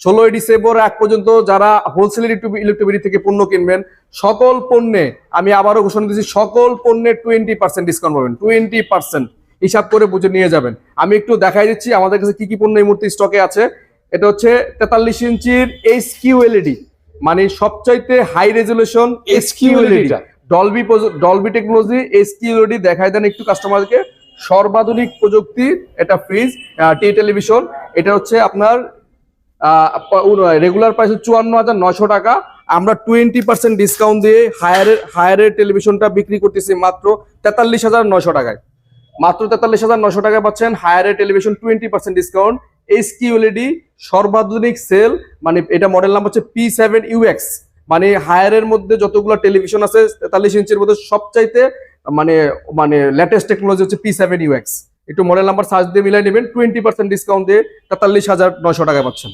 16ই December এক পর্যন্ত যারা হোলসেল ইলেকট্রিক থেকে পণ্য কিনবেন, সকল পণ্যে আমি আবারও ঘোষণা দিচ্ছি, সকল পণ্যে 20% ডিসকাউন্ট পাবেন। 20% হিসাব করে বুঝে নিয়ে যাবেন। আমি একটু দেখাই দিচ্ছি আমাদের কাছে কি কি পণ্য এই মুহূর্তে স্টকে আছে। এটা হচ্ছে 43 ইঞ্চির HQLED, মানে সবচাইতে high resolution HQLED, Dolby technology HQLED দেখাই দেন একটু কাস্টমারকে। সর্বাধুনিক প্রযুক্তির এটা ফ্রিজ, টেলিভিশন। এটা হচ্ছে আপনার রেগুলার প্রাইস 54,900 টাকা। আমরা 20% ডিসকাউন্ট দিয়ে হায়ারের টেলিভিশনটা বিক্রি করতেছি মাত্র 43,900 টাকায়। মাত্র 43,900 টাকায় পাচ্ছেন হায়ারের টেলিভিশন, 20% ডিসকাউন্ট। HQLED সর্বাধুনিক সেল, মানে এটা মডেল নাম হচ্ছে P7UX, মানে হায়ারের মধ্যে যতগুলো টেলিভিশন আছে 43 ইঞ্চির মধ্যে সবচাইতে মানে মানে লেটেস্ট টেকনোলজি হচ্ছে P7UX। একটু মডেল নাম্বার সার্চ দিয়ে মিলাই নেবেন। 20% ডিসকাউন্ট দিয়ে 43,900 টাকায় পাচ্ছেন।